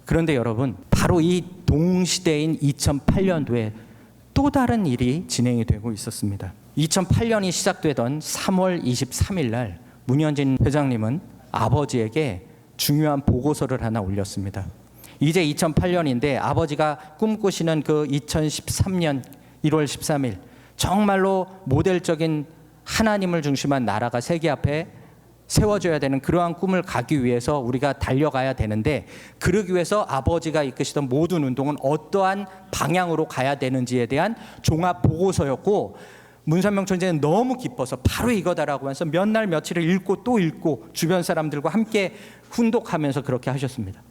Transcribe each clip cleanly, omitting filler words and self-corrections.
그런데 여러분, 바로 이 동시대인 2008년도에 또 다른 일이 진행이 되고 있었습니다. 2008년이 시작되던 3월 23일 날 문현진 회장님은 아버지에게 중요한 보고서를 하나 올렸습니다. 이제 2008년인데 아버지가 꿈꾸시는 그 2013년 1월 13일 정말로 모델적인 하나님을 중심한 나라가 세계 앞에 세워져야 되는 그러한 꿈을 가기 위해서 우리가 달려가야 되는데, 그러기 위해서 아버지가 이끄시던 모든 운동은 어떠한 방향으로 가야 되는지에 대한 종합 보고서였고, 문선명 총재는 너무 기뻐서 바로 이거다라고 해서 몇 날 며칠을 읽고 또 읽고 주변 사람들과 함께 훈독하면서 그렇게 하셨습니다.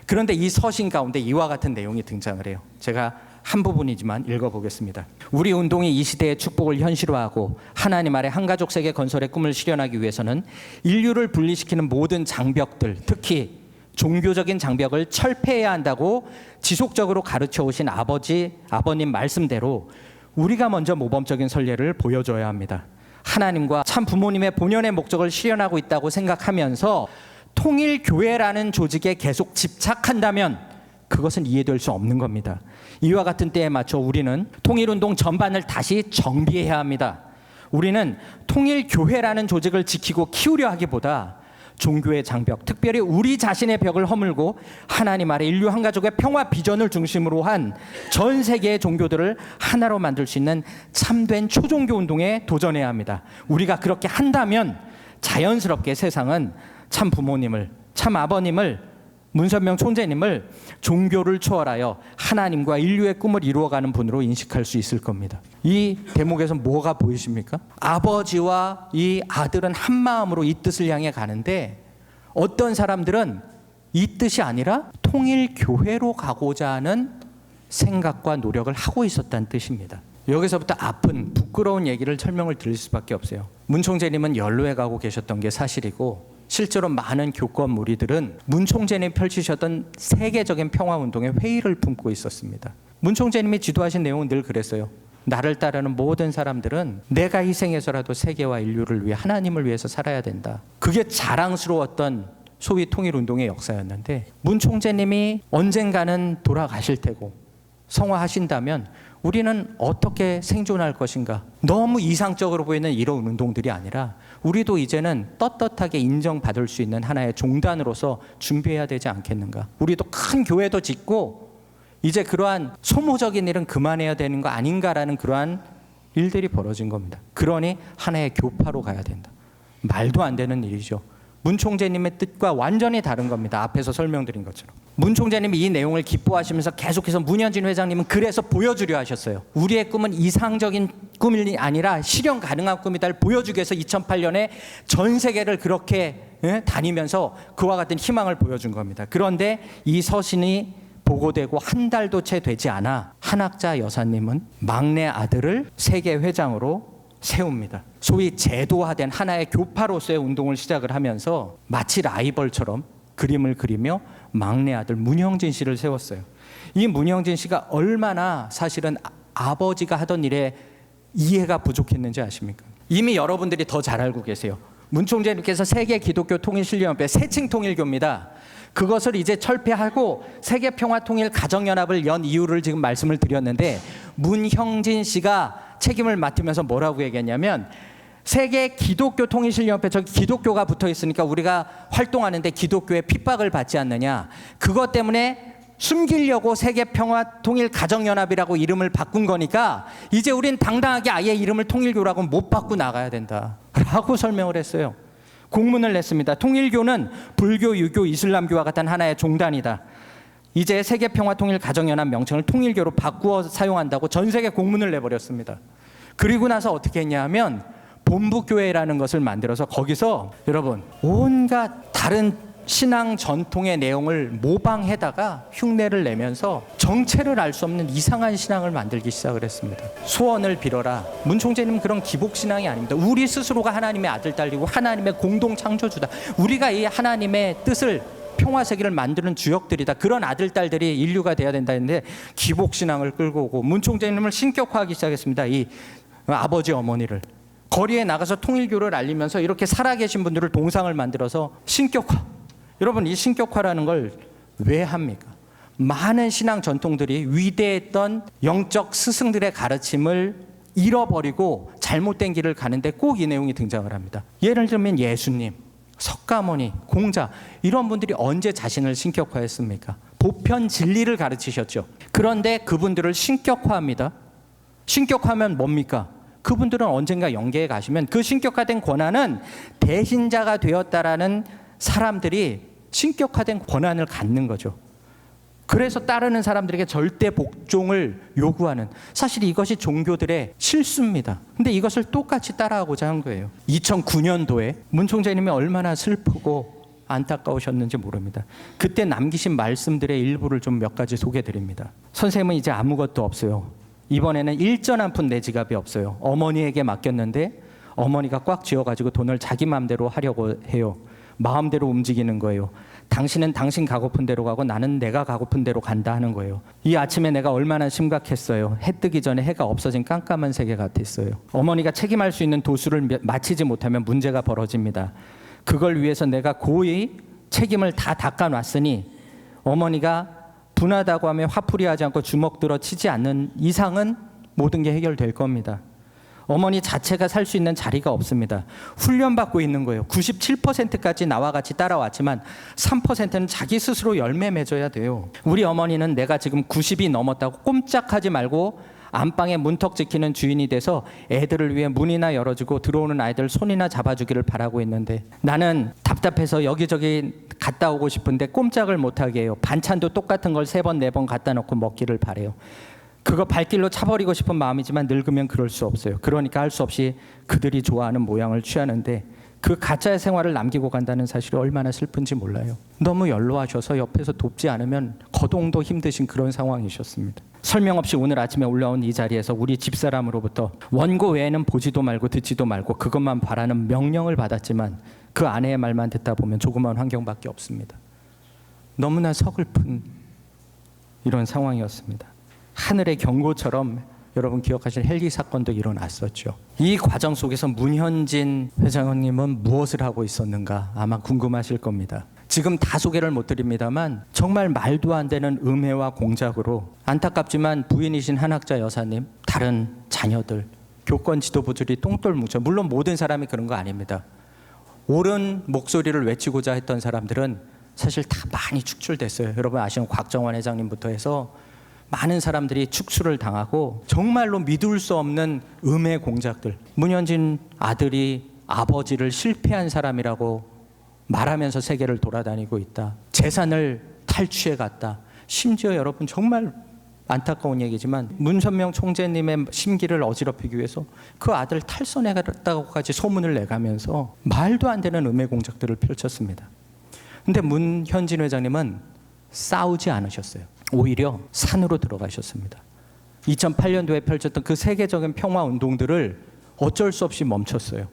그런데 이 서신 가운데 이와 같은 내용이 등장을 해요. 제가 한 부분이지만 읽어보겠습니다. 우리 운동이 이 시대의 축복을 현실화하고 하나님 아래 한가족 세계 건설의 꿈을 실현하기 위해서는 인류를 분리시키는 모든 장벽들, 특히 종교적인 장벽을 철폐해야 한다고 지속적으로 가르쳐 오신 아버님 말씀대로 우리가 먼저 모범적인 선례를 보여줘야 합니다. 하나님과 참 부모님의 본연의 목적을 실현하고 있다고 생각하면서 통일교회라는 조직에 계속 집착한다면 그것은 이해될 수 없는 겁니다. 이와 같은 때에 맞춰 우리는 통일운동 전반을 다시 정비해야 합니다. 우리는 통일교회라는 조직을 지키고 키우려 하기보다 종교의 장벽, 특별히 우리 자신의 벽을 허물고 하나님 아래 인류 한 가족의 평화 비전을 중심으로 한 전 세계의 종교들을 하나로 만들 수 있는 참된 초종교 운동에 도전해야 합니다. 우리가 그렇게 한다면 자연스럽게 세상은 참 부모님을, 참 아버님을, 문선명 총재님을 종교를 초월하여 하나님과 인류의 꿈을 이루어가는 분으로 인식할 수 있을 겁니다. 이 대목에서 뭐가 보이십니까? 아버지와 이 아들은 한 마음으로 이 뜻을 향해 가는데, 어떤 사람들은 이 뜻이 아니라 통일교회로 가고자 하는 생각과 노력을 하고 있었다는 뜻입니다. 여기서부터 아픈 부끄러운 얘기를 설명을 드릴 수밖에 없어요. 문 총재님은 연로에 가고 계셨던 게 사실이고, 실제로 많은 교권 무리들은 문 총재님이 펼치셨던 세계적인 평화운동에 회의를 품고 있었습니다. 문 총재님이 지도하신 내용은 늘 그랬어요. 나를 따르는 모든 사람들은 내가 희생해서라도 세계와 인류를 위해, 하나님을 위해서 살아야 된다. 그게 자랑스러웠던 소위 통일운동의 역사였는데, 문 총재님이 언젠가는 돌아가실 테고 성화하신다면 우리는 어떻게 생존할 것인가? 너무 이상적으로 보이는 이런 운동들이 아니라 우리도 이제는 떳떳하게 인정받을 수 있는 하나의 종단으로서 준비해야 되지 않겠는가? 우리도 큰 교회도 짓고 이제 그러한 소모적인 일은 그만해야 되는 거 아닌가라는 그러한 일들이 벌어진 겁니다. 그러니 하나의 교파로 가야 된다. 말도 안 되는 일이죠. 문 총재님의 뜻과 완전히 다른 겁니다. 앞에서 설명드린 것처럼. 문 총재님이 이 내용을 기뻐하시면서 계속해서 문현진 회장님은 그래서 보여주려 하셨어요. 우리의 꿈은 이상적인 꿈이 아니라 실현 가능한 꿈이다를 보여주기 위해서 2008년에 전 세계를 그렇게 다니면서 그와 같은 희망을 보여준 겁니다. 그런데 이 서신이 보고되고 한 달도 채 되지 않아 한학자 여사님은 막내 아들을 세계 회장으로 세웁니다. 소위 제도화된 하나의 교파로서의 운동을 시작을 하면서 마치 라이벌처럼 그림을 그리며 막내 아들 문형진 씨를 세웠어요. 이 문형진 씨가 얼마나 사실은 아버지가 하던 일에 이해가 부족했는지 아십니까? 이미 여러분들이 더 잘 알고 계세요. 문 총재님께서 세계 기독교 통일신뢰연합회 세칭 통일교입니다. 그것을 이제 철폐하고 세계평화통일 가정연합을 연 이유를 지금 말씀을 드렸는데, 문형진 씨가 책임을 맡으면서 뭐라고 얘기했냐면, 세계 기독교 통일신뢰연합회, 저기 기독교가 붙어 있으니까 우리가 활동하는데 기독교의 핍박을 받지 않느냐, 그것 때문에 숨기려고 세계평화통일가정연합이라고 이름을 바꾼 거니까 이제 우린 당당하게 아예 이름을 통일교라고 못 바꾸고 나가야 된다 라고 설명을 했어요. 공문을 냈습니다. 통일교는 불교, 유교, 이슬람교와 같은 하나의 종단이다. 이제 세계평화통일가정연합 명칭을 통일교로 바꾸어 사용한다고 전 세계 공문을 내버렸습니다. 그리고 나서 어떻게 했냐 하면 본부교회라는 것을 만들어서 거기서 여러분 온갖 다른 신앙 전통의 내용을 모방해다가 흉내를 내면서 정체를 알 수 없는 이상한 신앙을 만들기 시작을 했습니다. 소원을 빌어라. 문 총재님은 그런 기복신앙이 아닙니다. 우리 스스로가 하나님의 아들, 딸이고 하나님의 공동 창조주다. 우리가 이 하나님의 뜻을, 평화세계를 만드는 주역들이다. 그런 아들, 딸들이 인류가 돼야 된다 했는데 기복신앙을 끌고 오고 문 총재님을 신격화하기 시작했습니다. 이 아버지, 어머니를. 거리에 나가서 통일교를 알리면서 이렇게 살아계신 분들을 동상을 만들어서 신격화. 여러분, 이 신격화라는 걸 왜 합니까? 많은 신앙 전통들이 위대했던 영적 스승들의 가르침을 잃어버리고 잘못된 길을 가는데 꼭 이 내용이 등장을 합니다. 예를 들면 예수님, 석가모니, 공자 이런 분들이 언제 자신을 신격화했습니까? 보편 진리를 가르치셨죠. 그런데 그분들을 신격화합니다. 신격화하면 뭡니까? 그분들은 언젠가 영계에 가시면 그 신격화된 권한은 대신자가 되었다라는 사람들이 신격화된 권한을 갖는 거죠. 그래서 따르는 사람들에게 절대 복종을 요구하는, 사실 이것이 종교들의 실수입니다. 근데 이것을 똑같이 따라하고자 한 거예요. 2009년도에 문 총재님이 얼마나 슬프고 안타까우셨는지 모릅니다. 그때 남기신 말씀들의 일부를 좀 몇 가지 소개드립니다. 선생님은 이제 아무것도 없어요. 이번에는 일전 한 푼 내 지갑이 없어요. 어머니에게 맡겼는데 어머니가 꽉 쥐어가지고 돈을 자기 마음대로 하려고 해요. 마음대로 움직이는 거예요. 당신은 당신 가고픈 대로 가고 나는 내가 가고픈 대로 간다 하는 거예요. 이 아침에 내가 얼마나 심각했어요. 해 뜨기 전에 해가 없어진 깜깜한 세계 같았어요. 어머니가 책임할 수 있는 도수를 마치지 못하면 문제가 벌어집니다. 그걸 위해서 내가 고의 책임을 다 닦아놨으니 어머니가 분하다고 하며 화풀이하지 않고 주먹 들어 치지 않는 이상은 모든 게 해결될 겁니다. 어머니 자체가 살 수 있는 자리가 없습니다. 훈련받고 있는 거예요. 97%까지 나와 같이 따라왔지만 3%는 자기 스스로 열매 맺어야 돼요. 우리 어머니는 내가 지금 90이 넘었다고 꼼짝하지 말고 안방에 문턱 지키는 주인이 돼서 애들을 위해 문이나 열어주고 들어오는 아이들 손이나 잡아주기를 바라고 있는데 나는 답답해서 여기저기 갔다 오고 싶은데 꼼짝을 못하게 해요. 반찬도 똑같은 걸 3번, 4번 갖다 놓고 먹기를 바래요. 그거 발길로 차버리고 싶은 마음이지만 늙으면 그럴 수 없어요. 그러니까 할 수 없이 그들이 좋아하는 모양을 취하는데 그 가짜의 생활을 남기고 간다는 사실이 얼마나 슬픈지 몰라요. 너무 연로하셔서 옆에서 돕지 않으면 거동도 힘드신 그런 상황이셨습니다. 설명 없이 오늘 아침에 올라온 이 자리에서 우리 집사람으로부터 원고 외에는 보지도 말고 듣지도 말고 그것만 바라는 명령을 받았지만 그 아내의 말만 듣다 보면 조그마한 환경밖에 없습니다. 너무나 서글픈 이런 상황이었습니다. 하늘의 경고처럼 여러분 기억하실 헬기 사건도 일어났었죠. 이 과정 속에서 문현진 회장님은 무엇을 하고 있었는가 아마 궁금하실 겁니다. 지금 다 소개를 못 드립니다만 정말 말도 안 되는 음해와 공작으로 안타깝지만 부인이신 한학자 여사님, 다른 자녀들, 교권 지도부들이 똥돌 뭉쳐, 물론 모든 사람이 그런 거 아닙니다. 옳은 목소리를 외치고자 했던 사람들은 사실 다 많이 축출됐어요. 여러분 아시는 곽정원 회장님부터 해서 많은 사람들이 축출을 당하고 정말로 믿을 수 없는 음해 공작들. 문현진 아들이 아버지를 실패한 사람이라고 말하면서 세계를 돌아다니고 있다. 재산을 탈취해 갔다. 심지어 여러분 정말 안타까운 얘기지만 문선명 총재님의 심기를 어지럽히기 위해서 그 아들 탈선해 갔다고까지 소문을 내가면서 말도 안 되는 음해 공작들을 펼쳤습니다. 근데 문현진 회장님은 싸우지 않으셨어요. 오히려 산으로 들어가셨습니다. 2008년도에 펼쳤던 그 세계적인 평화 운동들을 어쩔 수 없이 멈췄어요.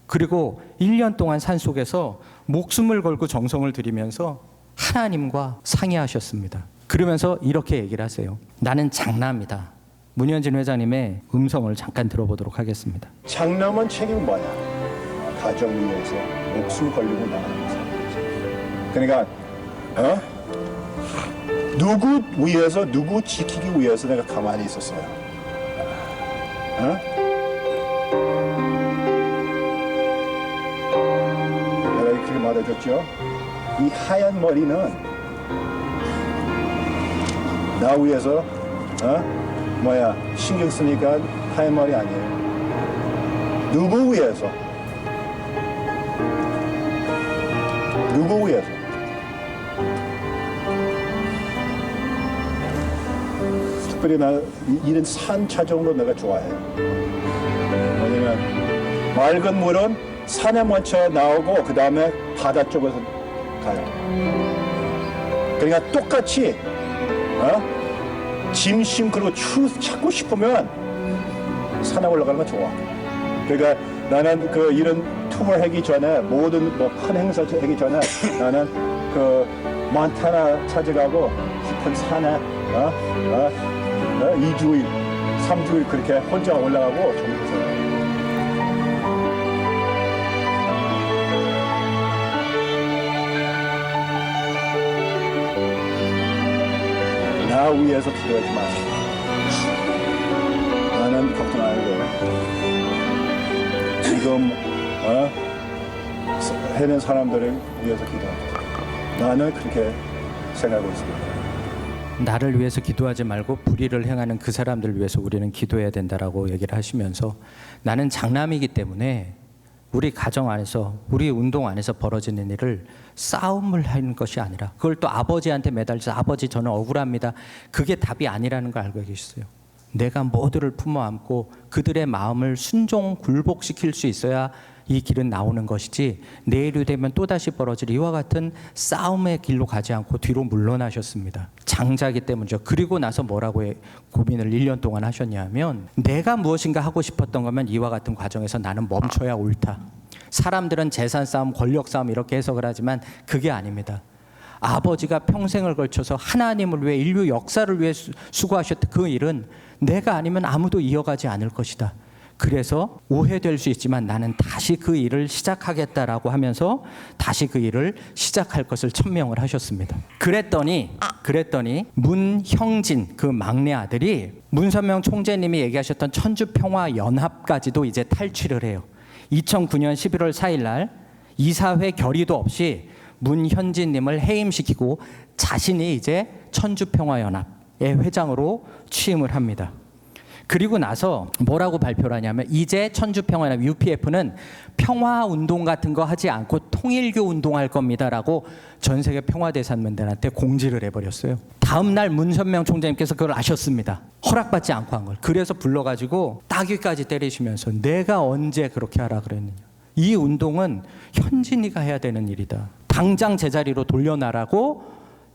그리고 1년 동안 산속에서 목숨을 걸고 정성을 들이면서 하나님과 상의하셨습니다. 그러면서 이렇게 얘기를 하세요. 나는 장남이다. 문현진 회장님의 음성을 잠깐 들어보도록 하겠습니다. 장남은 책임 뭐냐? 가정 위해서 목숨 걸리고 나가는 사람. 그러니까 누구 위해서, 누구 지키기 위해서 내가 가만히 있었어요. 내가 이렇게 말해줬죠. 이 하얀 머리는 나 위해서 신경 쓰니까 하얀 머리 아니에요. 누구 위해서? 누구 위해서? 특별히 나 이런 산 찾아온 거 내가 좋아해요. 왜냐면 맑은 물은 산에 먼저 나오고 그 다음에 바다 쪽에서 가요. 그러니까 똑같이 진심 그리고 찾고 싶으면 산에 올라가는 거 좋아. 그러니까 나는 이런 투어 하기 전에 모든 큰 행사 하기 전에 나는 몬타나 찾아가고 깊은 산에 2주일, 3주일 그렇게 혼자 올라가고 정리했어요. 나 위해서 기도하지 마세요. 나는 걱정 안 해도 지금 해낸 사람들을 위해서 기도합니다. 나는 그렇게 생각하고 있습니다. 나를 위해서 기도하지 말고 불의를 행하는 그 사람들을 위해서 우리는 기도해야 된다라고 얘기를 하시면서, 나는 장남이기 때문에 우리 가정 안에서, 우리 운동 안에서 벌어지는 일을 싸움을 하는 것이 아니라 그걸 또 아버지한테 매달려서 아버지 저는 억울합니다, 그게 답이 아니라는 걸 알고 계셨어요. 내가 모두를 품어 안고 그들의 마음을 순종 굴복시킬 수 있어야 이 길은 나오는 것이지, 내일이 되면 또다시 벌어질 이와 같은 싸움의 길로 가지 않고 뒤로 물러나셨습니다. 장자기 때문이죠. 그리고 나서 뭐라고 고민을 1년 동안 하셨냐면, 내가 무엇인가 하고 싶었던 거면 이와 같은 과정에서 나는 멈춰야 옳다. 사람들은 재산 싸움, 권력 싸움 이렇게 해석을 하지만 그게 아닙니다. 아버지가 평생을 걸쳐서 하나님을 위해, 인류 역사를 위해 수고하셨던 그 일은 내가 아니면 아무도 이어가지 않을 것이다. 그래서 오해될 수 있지만 나는 다시 그 일을 시작하겠다라고 하면서 다시 그 일을 시작할 것을 천명을 하셨습니다. 그랬더니 문형진 그 막내 아들이 문선명 총재님이 얘기하셨던 천주평화연합까지도 이제 탈취를 해요. 2009년 11월 4일 날 이사회 결의도 없이 문현진님을 해임시키고 자신이 이제 천주평화연합의 회장으로 취임을 합니다. 그리고 나서 뭐라고 발표를 하냐면, 이제 천주평화연합 UPF는 평화운동 같은 거 하지 않고 통일교 운동할 겁니다라고 전 세계 평화대사님들한테 공지를 해버렸어요. 다음 날 문선명 총재님께서 그걸 아셨습니다. 허락받지 않고 한 걸. 그래서 불러가지고 따귀까지 때리시면서 내가 언제 그렇게 하라 그랬느냐. 이 운동은 현진이가 해야 되는 일이다. 당장 제자리로 돌려놔라고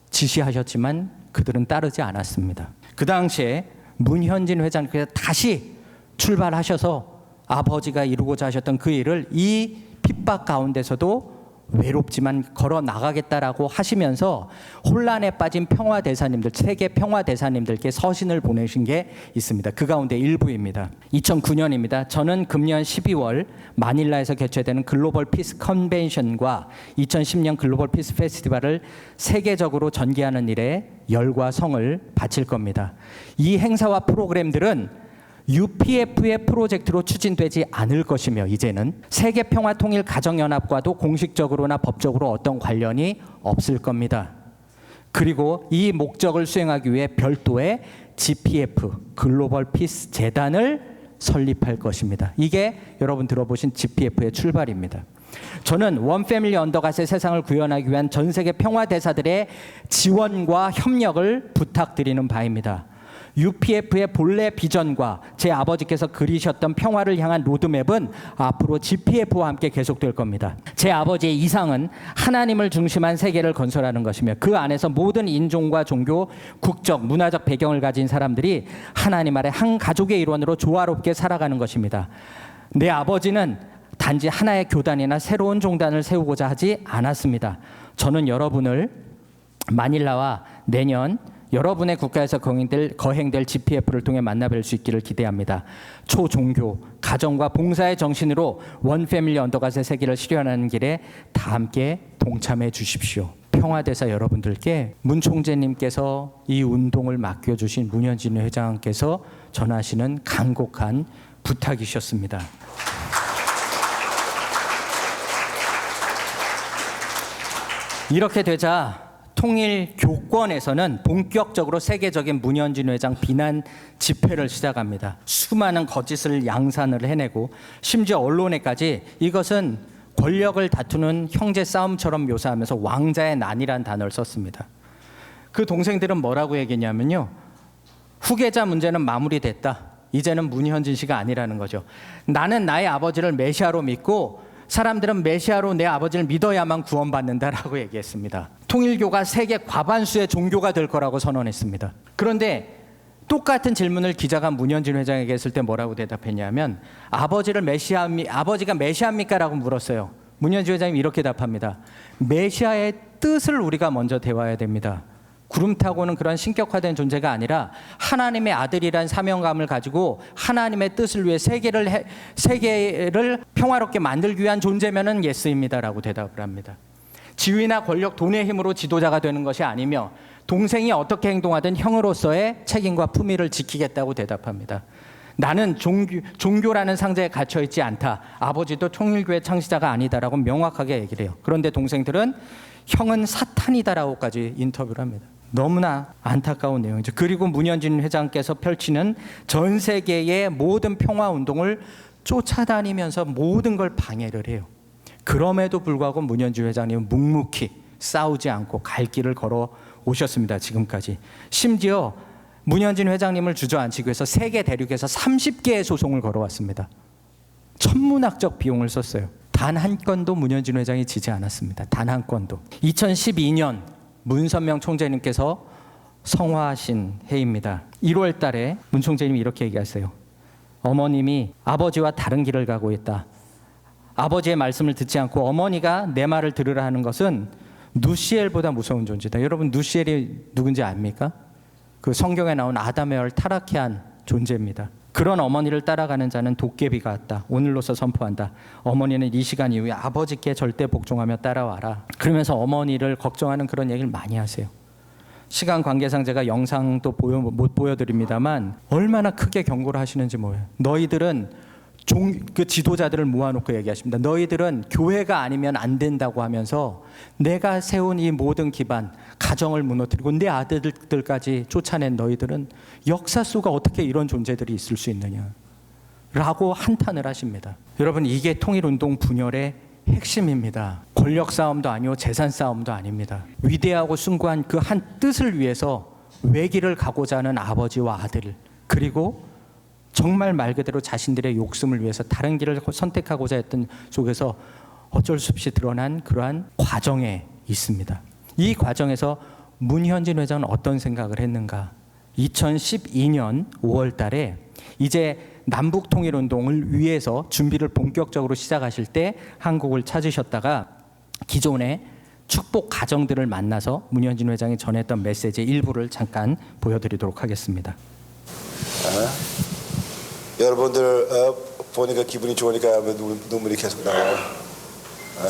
지시하셨지만 그들은 따르지 않았습니다. 그 당시에 문현진 회장께서 다시 출발하셔서 아버지가 이루고자 하셨던 그 일을 이 핍박 가운데서도 외롭지만 걸어 나가겠다라고 하시면서 혼란에 빠진 평화대사님들, 세계 평화대사님들께 서신을 보내신 게 있습니다. 그 가운데 일부입니다. 2009년입니다. 저는 금년 12월 마닐라에서 개최되는 글로벌 피스 컨벤션과 2010년 글로벌 피스 페스티벌을 세계적으로 전개하는 일에 열과 성을 바칠 겁니다. 이 행사와 프로그램들은 UPF의 프로젝트로 추진되지 않을 것이며, 이제는 세계평화통일가정연합과도 공식적으로나 법적으로 어떤 관련이 없을 겁니다. 그리고 이 목적을 수행하기 위해 별도의 GPF, 글로벌 피스 재단을 설립할 것입니다. 이게 여러분 들어보신 GPF의 출발입니다. 저는 원 패밀리 언더갓의 세상을 구현하기 위한 전 세계 평화대사들의 지원과 협력을 부탁드리는 바입니다. UPF의 본래 비전과 제 아버지께서 그리셨던 평화를 향한 로드맵은 앞으로 GPF와 함께 계속될 겁니다. 제 아버지의 이상은 하나님을 중심한 세계를 건설하는 것이며, 그 안에서 모든 인종과 종교, 국적, 문화적 배경을 가진 사람들이 하나님 아래 한 가족의 일원으로 조화롭게 살아가는 것입니다. 내 아버지는 단지 하나의 교단이나 새로운 종단을 세우고자 하지 않았습니다. 저는 여러분을 마닐라와 내년 여러분의 국가에서 거행될 GPF를 통해 만나뵐 수 있기를 기대합니다. 초종교, 가정과 봉사의 정신으로 원 패밀리 언더갓의 세계를 실현하는 길에 다 함께 동참해 주십시오. 평화대사 여러분들께 문 총재님께서 이 운동을 맡겨주신 문현진 회장께서 전하시는 간곡한 부탁이셨습니다. 이렇게 되자 통일 교권에서는 본격적으로 세계적인 문현진 회장 비난 집회를 시작합니다. 수많은 거짓을 양산을 해내고, 심지어 언론에까지 이것은 권력을 다투는 형제 싸움처럼 묘사하면서 왕자의 난이란 단어를 썼습니다. 그 동생들은 뭐라고 얘기했냐면요, 후계자 문제는 마무리됐다. 이제는 문현진 씨가 아니라는 거죠. 나는 나의 아버지를 메시아로 믿고 사람들은 메시아로 내 아버지를 믿어야만 구원받는다라고 얘기했습니다. 통일교가 세계 과반수의 종교가 될 거라고 선언했습니다. 그런데 똑같은 질문을 기자가 문현진 회장에게 했을 때 뭐라고 대답했냐면, 아버지가 메시아입니까? 라고 물었어요. 문현진 회장이 이렇게 답합니다. 메시아의 뜻을 우리가 먼저 대화해야 됩니다. 구름 타고는 그런 신격화된 존재가 아니라 하나님의 아들이란 사명감을 가지고 하나님의 뜻을 위해 세계를 평화롭게 만들기 위한 존재면은 예스입니다라고 대답을 합니다. 지위나 권력, 돈의 힘으로 지도자가 되는 것이 아니며 동생이 어떻게 행동하든 형으로서의 책임과 품위를 지키겠다고 대답합니다. 나는 종교라는 상자에 갇혀있지 않다. 아버지도 통일교회 창시자가 아니다라고 명확하게 얘기를 해요. 그런데 동생들은 형은 사탄이다라고까지 인터뷰를 합니다. 너무나 안타까운 내용이죠. 그리고 문현진 회장께서 펼치는 전 세계의 모든 평화운동을 쫓아다니면서 모든 걸 방해를 해요. 그럼에도 불구하고 문현진 회장님은 묵묵히 싸우지 않고 갈 길을 걸어 오셨습니다. 지금까지. 심지어 문현진 회장님을 주저앉히기 위해서 세계 대륙에서 30개의 소송을 걸어왔습니다. 천문학적 비용을 썼어요. 단 한 건도 문현진 회장이 지지 않았습니다. 단 한 건도. 2012년 문선명 총재님께서 성화하신 해입니다. 1월 달에 문 총재님이 이렇게 얘기하세요. 어머님이 아버지와 다른 길을 가고 있다. 아버지의 말씀을 듣지 않고 어머니가 내 말을 들으라 하는 것은 누시엘보다 무서운 존재다. 여러분 누시엘이 누군지 압니까? 그 성경에 나온 아담의 열 타락해 한 존재입니다. 그런 어머니를 따라가는 자는 도깨비가 왔다. 오늘로서 선포한다. 어머니는 이 시간 이후에 아버지께 절대 복종하며 따라와라. 그러면서 어머니를 걱정하는 그런 얘기를 많이 하세요. 시간 관계상 제가 영상도 못 보여드립니다만 얼마나 크게 경고를 하시는지 뭐예요. 너희들은 그 지도자들을 모아놓고 얘기하십니다. 너희들은 교회가 아니면 안 된다고 하면서 내가 세운 이 모든 기반, 가정을 무너뜨리고 내 아들들까지 쫓아낸 너희들은 역사 속에 어떻게 이런 존재들이 있을 수 있느냐 라고 한탄을 하십니다. 여러분 이게 통일운동 분열의 핵심입니다. 권력 싸움도 아니고 재산 싸움도 아닙니다. 위대하고 숭고한 그 한 뜻을 위해서 외길을 가고자 하는 아버지와 아들, 그리고 정말 말 그대로 자신들의 욕심을 위해서 다른 길을 선택하고자 했던 속에서 어쩔 수 없이 드러난 그러한 과정에 있습니다. 이 과정에서 문현진 회장은 어떤 생각을 했는가? 2012년 5월 달에 이제 남북 통일운동을 위해서 준비를 본격적으로 시작하실 때 한국을 찾으셨다가 기존의 축복 가정들을 만나서 문현진 회장이 전했던 메시지의 일부를 잠깐 보여드리도록 하겠습니다. 여러분들 보니까 기분이 좋으니까 눈물이 계속 나와요.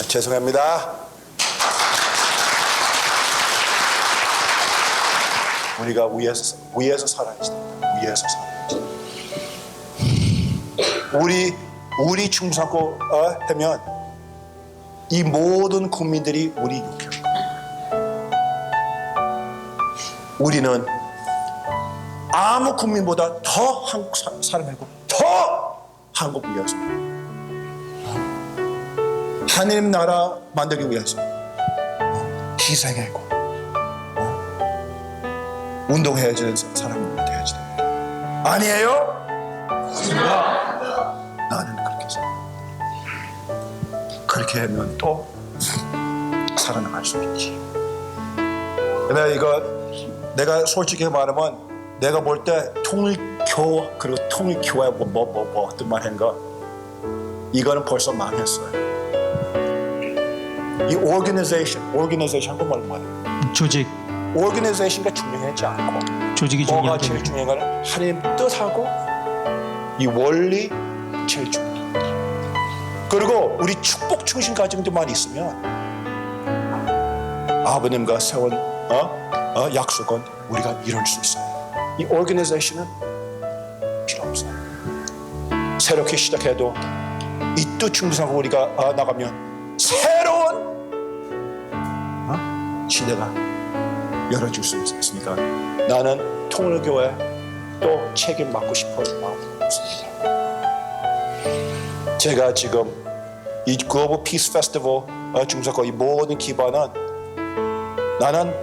죄송합니다. 우리가 위에서 살아야지 됩니다. 위에서 살아야지 됩니다. 우리 충성고 하면 이 모든 국민들이 우리 욕해요. 우리는 아무 국민보다 더 한국 사랑하고 더 한국 위해서 하나님 나라 만들기 위해서 희생하고 운동해야 되는 사람이 되어야지 됩니다. 아니에요? 나는 그렇게 생각합니다. 그렇게 하면 또 살아나갈 수 있지. 근데 내가 솔직히 말하면 내가 볼 때 그리고 통일교회 어떤 말 하는 거 이거는 벌써 망했어요. 이 organization 한국말로 뭐예요? 조직. organization가 중요하지 않고 조직이 뭐가 중요하죠. 제일 중요한 거는 하나님 뜻하고 이 원리 제일 중요해요. 그리고 우리 축복 중심 가정들만 있으면 아버님과 세운 약속은 우리가 이룰 수 있어요. 이 organization은 필요 없어요. 새롭게 시작해도 이 뜻 충성하고 우리가 나가면 새로운 시대가 열어줄 수 있으니까 나는 통일교회 또 책임 맡고 싶어서 마음이 없습니다. 제가 지금 이 글로벌 피스 페스티벌 중석과 이 모든 기반은 나는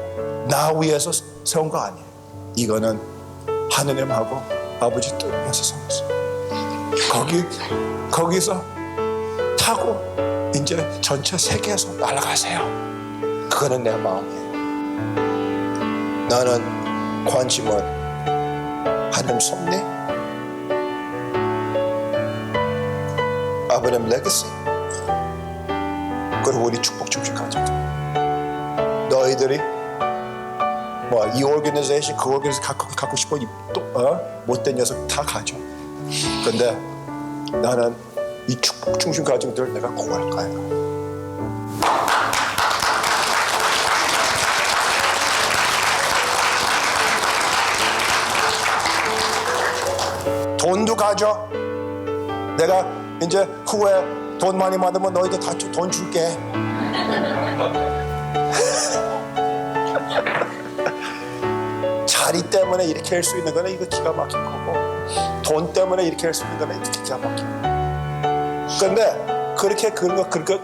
나 위해서 세운 거 아니에요. 이거는 하느님하고 아버지 뜻에서 세웠어요. 거기서 타고 이제 전체 세계에서 날아가세요. 그거는 내 마음이에요. 나는 관심은 하나님 섭리, 아버님 레거시, 그리고 우리 축복 중심 가족. 너희들이 이 오르가니제이션 그 오르가니제이션 갖고 싶어 못된 녀석 다 가져. 근데 나는 이 축복 중심 가정들 내가 구할 거야. 돈도 가져. 내가 이제 후에 돈 많이 받으면 너희도 다 돈 줄게. 자리 때문에 이렇게 할 수 있는 거는 이거 기가 막힌 거고, 돈 때문에 이렇게 할 수 있는 거는 이렇게 기가 막힌 거. 근데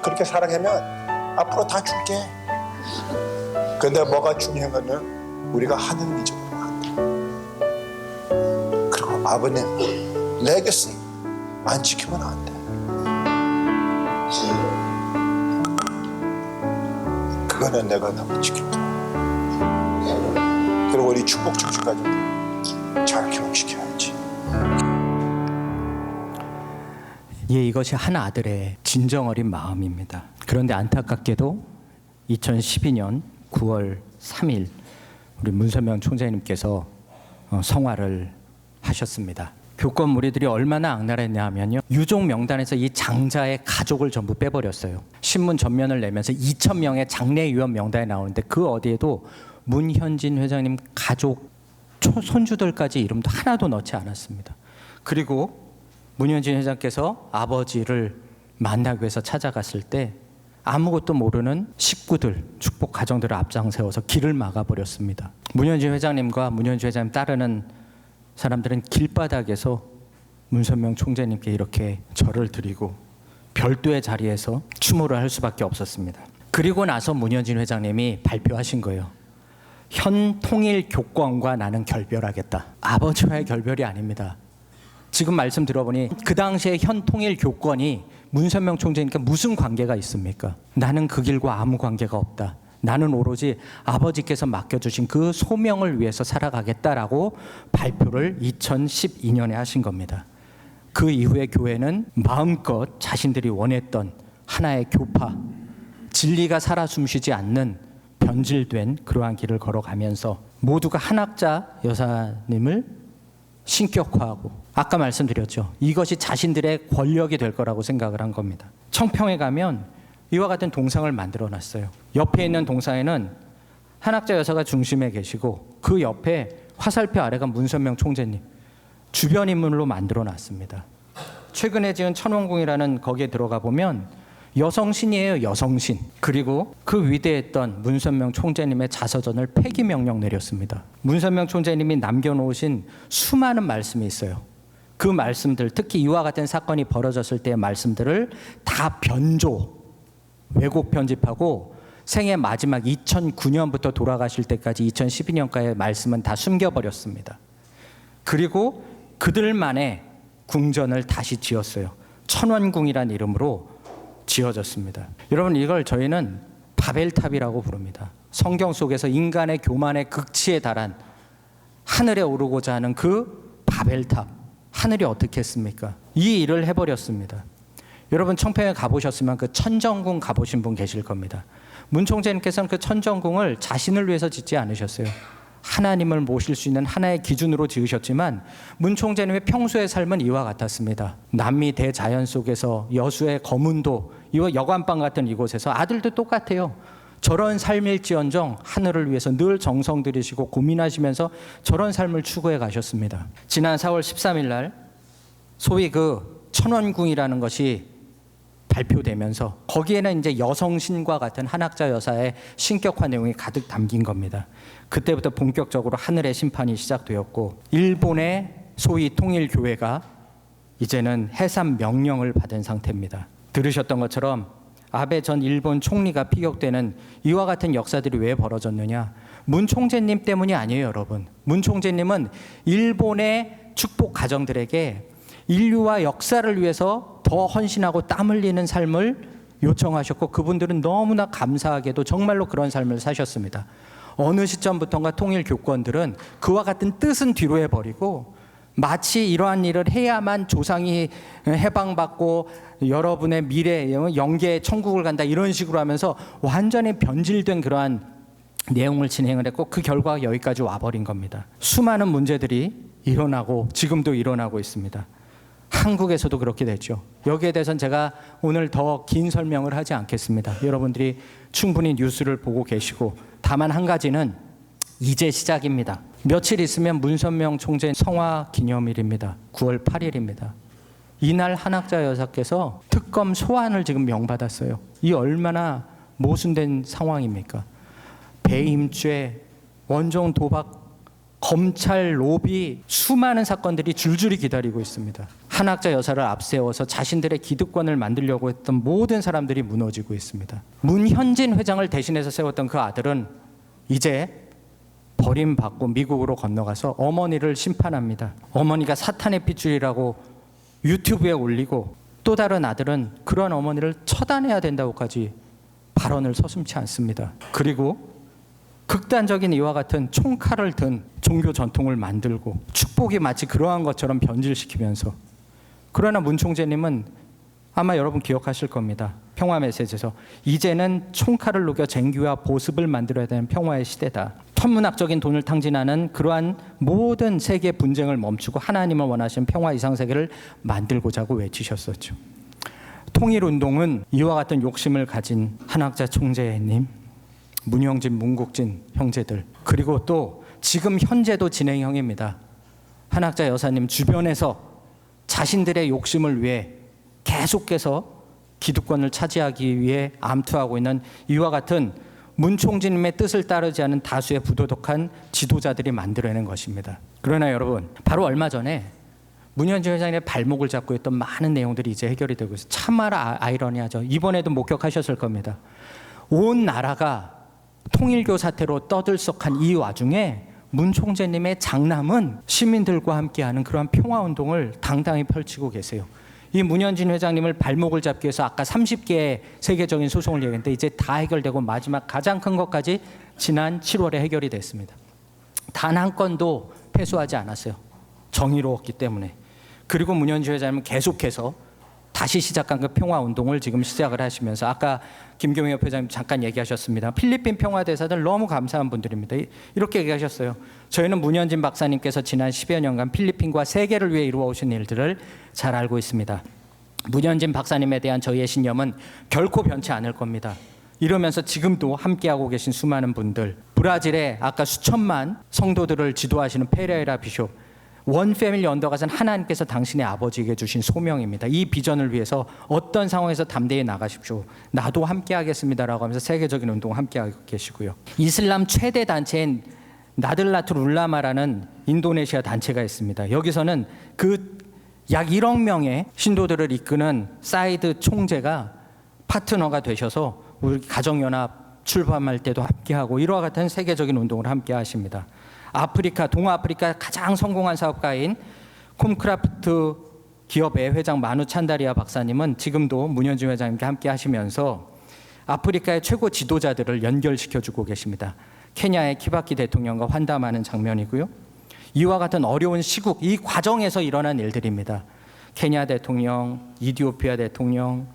그렇게 살아가면 앞으로 다 줄게. 근데 뭐가 중요한 거는 우리가 하는 기준으로 한다. 그리고 아버님 레거시 안 지키면 안 돼. 그거는 내가 너무 지킨다. 그리고 우리 축복 청주까지 잘 교육시켜야지. 예, 이것이 한 아들의 진정 어린 마음입니다. 그런데 안타깝게도 2012년 9월 3일 우리 문선명 총재님께서 성화를 하셨습니다. 교권 무리들이 얼마나 악랄했냐 하면요, 유족 명단에서 이 장자의 가족을 전부 빼버렸어요. 신문 전면을 내면서 2,000명의 장례위원 명단에 나오는데 그 어디에도 문현진 회장님 가족 손주들까지 이름도 하나도 넣지 않았습니다. 그리고 문현진 회장께서 아버지를 만나기 위해서 찾아갔을 때 아무것도 모르는 식구들, 축복 가정들을 앞장세워서 길을 막아버렸습니다. 문현진 회장님과 문현진 회장님 따르는 사람들은 길바닥에서 문선명 총재님께 이렇게 절을 드리고 별도의 자리에서 추모를 할 수밖에 없었습니다. 그리고 나서 문현진 회장님이 발표하신 거예요. 현 통일 교권과 나는 결별하겠다. 아버지와의 결별이 아닙니다. 지금 말씀 들어보니 그 당시에 현 통일 교권이 문선명 총재님과 무슨 관계가 있습니까? 나는 그 길과 아무 관계가 없다. 나는 오로지 아버지께서 맡겨주신 그 소명을 위해서 살아가겠다라고 발표를 2012년에 하신 겁니다. 그 이후에 교회는 마음껏 자신들이 원했던 하나의 교파, 진리가 살아 숨쉬지 않는 변질된 그러한 길을 걸어가면서 모두가 한학자 여사님을 신격화하고, 아까 말씀드렸죠, 이것이 자신들의 권력이 될 거라고 생각을 한 겁니다. 청평에 가면 이와 같은 동상을 만들어 놨어요. 옆에 있는 동상에는 한학자 여사가 중심에 계시고 그 옆에 화살표 아래가 문선명 총재님, 주변 인물로 만들어 놨습니다. 최근에 지은 천원궁이라는 거기에 들어가 보면 여성신이에요, 여성신. 그리고 그 위대했던 문선명 총재님의 자서전을 폐기 명령 내렸습니다. 문선명 총재님이 남겨놓으신 수많은 말씀이 있어요. 그 말씀들, 특히 이와 같은 사건이 벌어졌을 때의 말씀들을 다 변조, 왜곡 편집하고 생애 마지막 2009년부터 돌아가실 때까지 2012년까지의 말씀은 다 숨겨버렸습니다. 그리고 그들만의 궁전을 다시 지었어요. 천원궁이라는 이름으로 지어졌습니다. 여러분, 이걸 저희는 바벨탑이라고 부릅니다. 성경 속에서 인간의 교만의 극치에 달한 하늘에 오르고자 하는 그 바벨탑, 하늘이 어떻게 했습니까? 이 일을 해버렸습니다. 여러분, 청평에 가보셨으면 그 천정궁 가보신 분 계실 겁니다. 문 총재님께서는 그 천정궁을 자신을 위해서 짓지 않으셨어요. 하나님을 모실 수 있는 하나의 기준으로 지으셨지만 문 총재님의 평소의 삶은 이와 같았습니다. 남미 대자연 속에서 여수의 거문도, 이와 여관방 같은 이곳에서 아들도 똑같아요. 저런 삶일지언정 하늘을 위해서 늘 정성 들이시고 고민하시면서 저런 삶을 추구해 가셨습니다. 지난 4월 13일 날 소위 그 천원궁이라는 것이 발표되면서 거기에는 이제 여성신과 같은 한학자 여사의 신격화 내용이 가득 담긴 겁니다. 그때부터 본격적으로 하늘의 심판이 시작되었고, 일본의 소위 통일교회가 이제는 해산 명령을 받은 상태입니다. 들으셨던 것처럼 아베 전 일본 총리가 피격되는 이와 같은 역사들이 왜 벌어졌느냐? 문 총재님 때문이 아니에요, 여러분. 문 총재님은 일본의 축복 가정들에게 인류와 역사를 위해서 더 헌신하고 땀 흘리는 삶을 요청하셨고, 그분들은 너무나 감사하게도 정말로 그런 삶을 사셨습니다. 어느 시점부터인가 통일 교권들은 그와 같은 뜻은 뒤로 해버리고 마치 이러한 일을 해야만 조상이 해방받고 여러분의 미래 영계 천국을 간다, 이런 식으로 하면서 완전히 변질된 그러한 내용을 진행을 했고, 그 결과가 여기까지 와버린 겁니다. 수많은 문제들이 일어나고 지금도 일어나고 있습니다. 한국에서도 그렇게 됐죠. 여기에 대해서는 제가 오늘 더 긴 설명을 하지 않겠습니다. 여러분들이 충분히 뉴스를 보고 계시고, 다만 한 가지는 이제 시작입니다. 며칠 있으면 문선명 총재 성화 기념일입니다. 9월 8일입니다. 이날 한학자 여사께서 특검 소환을 지금 명받았어요. 이 얼마나 모순된 상황입니까? 배임죄, 원종 도박, 검찰 로비, 수많은 사건들이 줄줄이 기다리고 있습니다. 한학자 여사를 앞세워서 자신들의 기득권을 만들려고 했던 모든 사람들이 무너지고 있습니다. 문현진 회장을 대신해서 세웠던 그 아들은 이제 버림받고 미국으로 건너가서 어머니를 심판합니다. 어머니가 사탄의 핏줄이라고 유튜브에 올리고, 또 다른 아들은 그런 어머니를 처단해야 된다고까지 발언을 서슴지 않습니다. 그리고 극단적인 이와 같은 총칼을 든 종교 전통을 만들고 축복이 마치 그러한 것처럼 변질시키면서, 그러나 문 총재님은 아마 여러분 기억하실 겁니다. 평화 메시지에서 이제는 총칼을 녹여 쟁기와 보습을 만들어야 되는 평화의 시대다. 천문학적인 돈을 탕진하는 그러한 모든 세계 분쟁을 멈추고 하나님을 원하시는 평화 이상세계를 만들고자 하고 외치셨었죠. 통일운동은 이와 같은 욕심을 가진 한학자 총재님, 문형진, 문국진 형제들, 그리고 또 지금 현재도 진행형입니다. 한학자 여사님 주변에서 자신들의 욕심을 위해 계속해서 기득권을 차지하기 위해 암투하고 있는 이와 같은 문 총재님의 뜻을 따르지 않은 다수의 부도덕한 지도자들이 만들어낸 것입니다. 그러나 여러분, 바로 얼마 전에 문현진 회장의 발목을 잡고 있던 많은 내용들이 이제 해결이 되고 있어요. 참말로 아이러니하죠. 이번에도 목격하셨을 겁니다. 온 나라가 통일교 사태로 떠들썩한 이 와중에 문 총재님의 장남은 시민들과 함께하는 그러한 평화운동을 당당히 펼치고 계세요. 이 문현진 회장님을 발목을 잡기 위해서 아까 30개의 세계적인 소송을 얘기했는데 이제 다 해결되고 마지막 가장 큰 것까지 지난 7월에 해결이 됐습니다. 단 한 건도 패소하지 않았어요. 정의로웠기 때문에. 그리고 문현진 회장님은 계속해서 다시 시작한 그 평화운동을 지금 시작을 하시면서, 아까 김경엽 회장님 잠깐 얘기하셨습니다. 필리핀 평화대사들 너무 감사한 분들입니다. 이렇게 얘기하셨어요. 저희는 문현진 박사님께서 지난 10여 년간 필리핀과 세계를 위해 이루어오신 일들을 잘 알고 있습니다. 문현진 박사님에 대한 저희의 신념은 결코 변치 않을 겁니다. 이러면서 지금도 함께하고 계신 수많은 분들, 브라질에 아까 수천만 성도들을 지도하시는 페레이라 비숍, 원 패밀리 언더가는 하나님께서 당신의 아버지에게 주신 소명입니다. 이 비전을 위해서 어떤 상황에서 담대히 나가십시오. 나도 함께 하겠습니다라고 하면서 세계적인 운동을 함께 하고 계시고요. 이슬람 최대 단체인 나들라툴 울라마라는 인도네시아 단체가 있습니다. 여기서는 그 약 1억 명의 신도들을 이끄는 사이드 총재가 파트너가 되셔서 우리 가정연합 출범할 때도 함께하고 이와 같은 세계적인 운동을 함께 하십니다. 아프리카, 동아프리카 가장 성공한 사업가인 콤크라프트 기업의 회장 마누 찬다리아 박사님은 지금도 문현진 회장님과 함께 하시면서 아프리카의 최고 지도자들을 연결시켜주고 계십니다. 케냐의 키바키 대통령과 환담하는 장면이고요. 이와 같은 어려운 시국, 이 과정에서 일어난 일들입니다. 케냐 대통령, 이디오피아 대통령,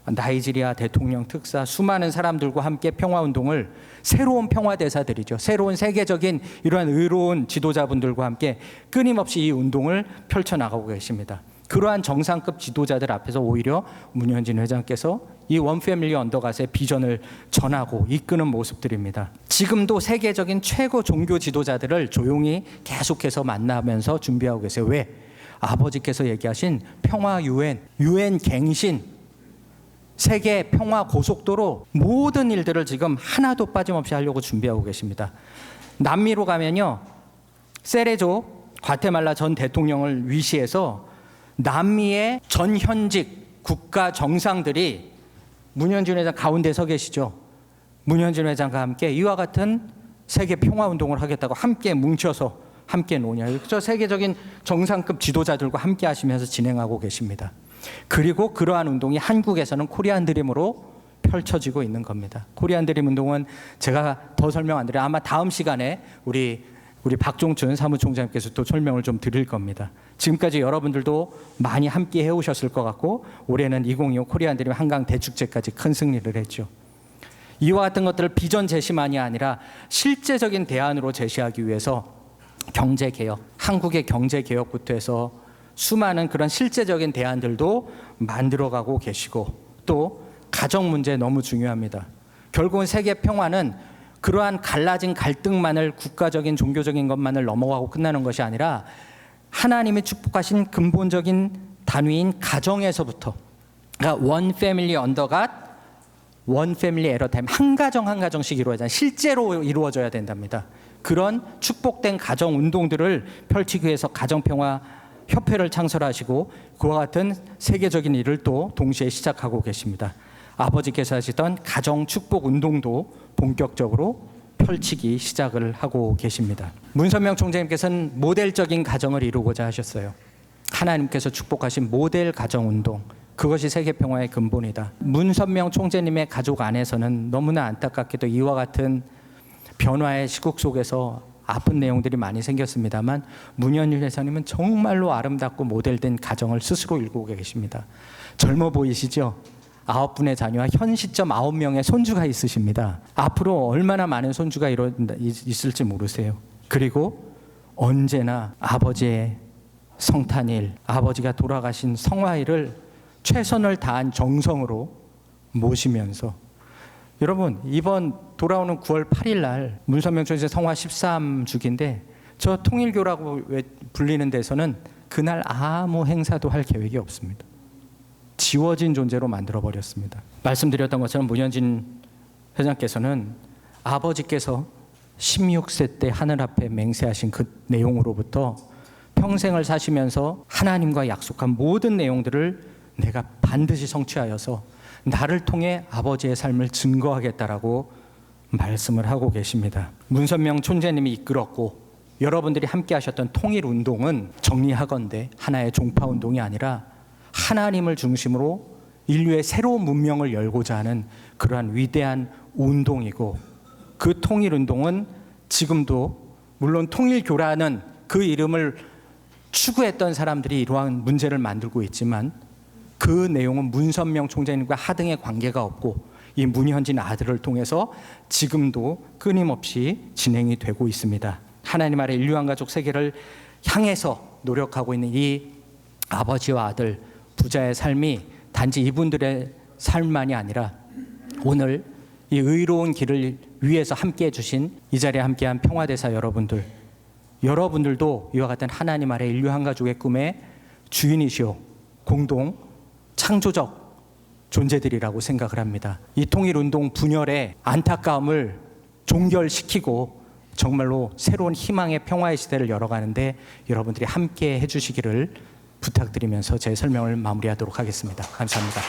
나이지리아 대통령 특사, 수많은 사람들과 함께 평화운동을, 새로운 평화대사들이죠. 새로운 세계적인 이러한 의로운 지도자분들과 함께 끊임없이 이 운동을 펼쳐나가고 계십니다. 그러한 정상급 지도자들 앞에서 오히려 문현진 회장께서 이 원패밀리 언더갓의 비전을 전하고 이끄는 모습들입니다. 지금도 세계적인 최고 종교 지도자들을 조용히 계속해서 만나면서 준비하고 계세요. 왜? 아버지께서 얘기하신 평화 유엔 갱신, 세계 평화 고속도로, 모든 일들을 지금 하나도 빠짐없이 하려고 준비하고 계십니다. 남미로 가면요, 세레조 과테말라 전 대통령을 위시해서 남미의 전 현직 국가 정상들이, 문현진 회장 가운데 서 계시죠. 문현진 회장과 함께 이와 같은 세계 평화 운동을 하겠다고 함께 뭉쳐서 함께 노냐. 그래서 세계적인 정상급 지도자들과 함께 하시면서 진행하고 계십니다. 그리고 그러한 운동이 한국에서는 코리안 드림으로 펼쳐지고 있는 겁니다. 코리안 드림 운동은 제가 더 설명 안 드려요. 아마 다음 시간에 우리 박종춘 사무총장님께서 또 설명을 좀 드릴 겁니다. 지금까지 여러분들도 많이 함께 해오셨을 것 같고, 올해는 2025 코리안 드림 한강 대축제까지 큰 승리를 했죠. 이와 같은 것들을 비전 제시만이 아니라 실제적인 대안으로 제시하기 위해서 경제개혁, 한국의 경제개혁부터 해서 수많은 그런 실제적인 대안들도 만들어가고 계시고, 또 가정 문제 너무 중요합니다. 결국은 세계 평화는 그러한 갈라진 갈등만을 국가적인 종교적인 것만을 넘어가고 끝나는 것이 아니라 하나님이 축복하신 근본적인 단위인 가정에서부터, 그러니까 one family under God, one family at a time, 한 가정 한 가정씩 이루어져야, 실제로 이루어져야 된답니다. 그런 축복된 가정 운동들을 펼치기 위해서 가정평화 협회를 창설하시고 그와 같은 세계적인 일을 또 동시에 시작하고 계십니다. 아버지께서 하시던 가정 축복 운동도 본격적으로 펼치기 시작을 하고 계십니다. 문선명 총재님께서는 모델적인 가정을 이루고자 하셨어요. 하나님께서 축복하신 모델 가정 운동, 그것이 세계 평화의 근본이다. 문선명 총재님의 가족 안에서는 너무나 안타깝게도 이와 같은 변화의 시국 속에서 아픈 내용들이 많이 생겼습니다만 문현일 회장님은 정말로 아름답고 모델된 가정을 스스로 이루고 계십니다. 젊어 보이시죠? 9분의 자녀와 현 시점 9명의 손주가 있으십니다. 앞으로 얼마나 많은 손주가 있을지 모르세요. 그리고 언제나 아버지의 성탄일, 아버지가 돌아가신 성화일을 최선을 다한 정성으로 모시면서, 여러분 이번 돌아오는 9월 8일 날 문선명 총재 성화 13주기인데 저 통일교라고 불리는 데서는 그날 아무 행사도 할 계획이 없습니다. 지워진 존재로 만들어버렸습니다. 말씀드렸던 것처럼 문현진 회장께서는 아버지께서 16세 때 하늘 앞에 맹세하신 그 내용으로부터 평생을 사시면서 하나님과 약속한 모든 내용들을 내가 반드시 성취하여서 나를 통해 아버지의 삶을 증거하겠다라고 말씀을 하고 계십니다. 문선명 총재님이 이끌었고 여러분들이 함께 하셨던 통일운동은 정리하건대 하나의 종파운동이 아니라 하나님을 중심으로 인류의 새로운 문명을 열고자 하는 그러한 위대한 운동이고, 그 통일운동은 지금도 물론 통일교라는 그 이름을 추구했던 사람들이 이러한 문제를 만들고 있지만 그 내용은 문선명 총재님과 하등의 관계가 없고 이 문현진 아들을 통해서 지금도 끊임없이 진행이 되고 있습니다. 하나님 아래 인류한 가족 세계를 향해서 노력하고 있는 이 아버지와 아들 부자의 삶이 단지 이분들의 삶만이 아니라 오늘 이 의로운 길을 위해서 함께해 주신 이 자리에 함께한 평화대사 여러분들도 이와 같은 하나님 아래 인류 한 가족의 꿈의 주인이시오 공동 창조적 존재들이라고 생각을 합니다. 이 통일운동 분열의 안타까움을 종결시키고 정말로 새로운 희망의 평화의 시대를 열어가는데 여러분들이 함께 해주시기를 부탁드리면서 제 설명을 마무리하도록 하겠습니다. 감사합니다.